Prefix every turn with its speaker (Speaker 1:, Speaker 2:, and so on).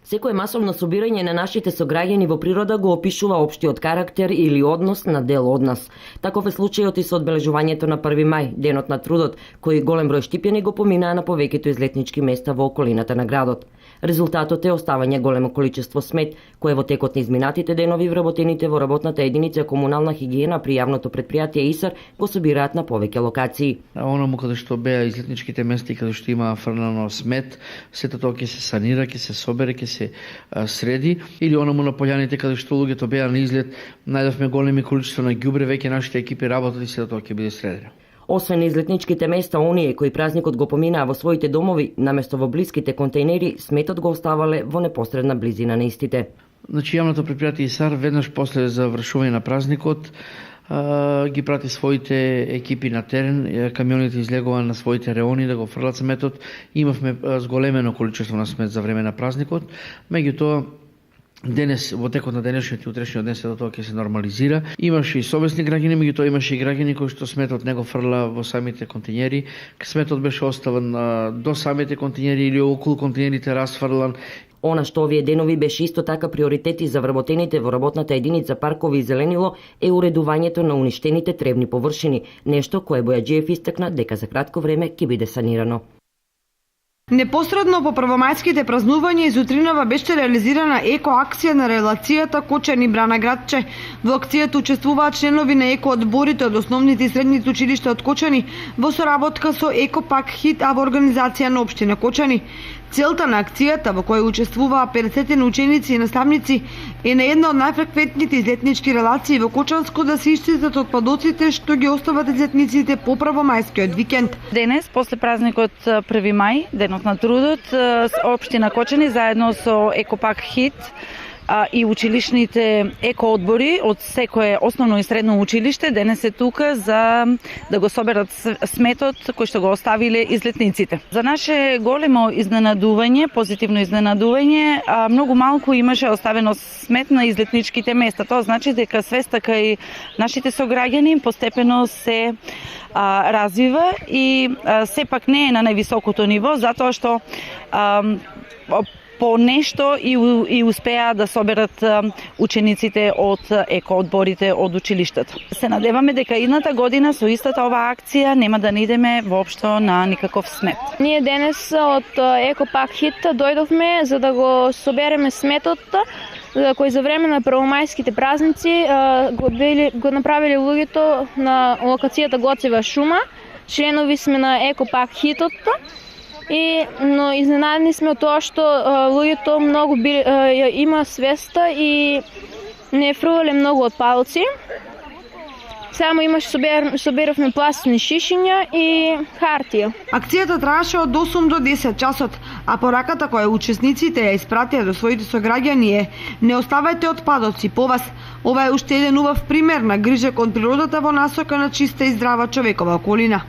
Speaker 1: Секое масовно собирање на нашите сограѓани во природа го опишува општиот карактер или однос на дел од нас. Таков е случајот и со одбележувањето на 1 мај, денот на трудот, кој голем број штипјани го поминаа на повеќето излетнички места во околината на градот. Резултатот е оставање големо количество смет, кое во текот на изминатите денови вработените во работната единица комунална хигиена при јавното предпријатие ИСАР го собираат на повеќе локации.
Speaker 2: Онаму каде што беа излетничките места и каде што има фрлано смет, сето тоа ќе се санира, ќе се собере, ќе се среди, или онаму на пољаните каде што луѓето беа на излет, најдовме големи количества на ѓубре, веќе нашите екипи работат и сето тоа ќе биде средено.
Speaker 1: Освен излетничките места, оние кои празникот го поминаа во своите домови, наместо во блиските контейнери, сметот го оставале во непосредна близина на истите.
Speaker 2: Значи, јавното предпријатие ИСАР веднаш после завршување на празникот ги прати своите екипи на терен, камионите излегува на своите реони да го фрлат сметот. Имавме зголемено количество на смет за време на празникот, меѓутоа денес, во текот на денешниот и утрешниот ден, тоа ќе се нормализира. Имаше и совесни граѓани, меѓутоа имаше и граѓани кои што сметот не го фрла во самите контейнери. Сметот беше оставен до самите контейнери или околу контейнерите расфрлан.
Speaker 1: Она што овие денови беше исто така приоритети за вработените во работната единица паркови и зеленило е уредувањето на уништените тревни површини, нешто кое Бојаджиев истакна дека за кратко време ќе биде санирано.
Speaker 3: Непосредно по првомајските празнувања изутринава беше реализирана еко-акција на релацијата Кочани Брана Градче. Во акцијата учествуваат членови на еко-одборите од основните и средните училишта од Кочани во соработка со Екопак Хит, а во организација на општина Кочани. Целта на акцијата, во која учествуваа 50 ученици и наставници, е на една од најфреквентните излетнички релации во Кочанско да се исчистат отпадоците што ги остават излетниците по првомајскиот викенд.
Speaker 4: Денес, после празникот 1 мај, денот на трудот, општина Кочани заедно со Екопак Хит и училишните екоодбори од секое основно и средно училиште денес е тука за да го соберат сметот кој што го оставиле излетниците. За наше големо изненадување, позитивно изненадување, многу малку имаше оставено смет на излетничките места. Тоа значи дека свеста кај нашите сограѓани постепено се развива и сепак не е на највисокото ниво, затоа што по нешто и успеа да соберат учениците од екоодборите од училиштата. Се надеваме дека идната година со истата оваа акција нема да не идеме воопшто на никаков смет.
Speaker 5: Ние денес од Екопак Хит дојдовме за да го собереме сметот кој за време на првомајските празници го направиле луѓето на локацијата Гоцева шума. Членови сме на Екопак Хитот. Но изненадени сме од тоа што луѓето многу има свеста и не фрлале многу отпадоци. Само соберавме пластични шишиња и хартија.
Speaker 3: Акцијата траеше од 8 до 10 часот, а пораката која учесниците ја испратија до своите сограѓани е: не оставајте отпадоци по вас. Ова е уште еден убав пример на грижа кон природата во насока на чиста и здрава човекова околина.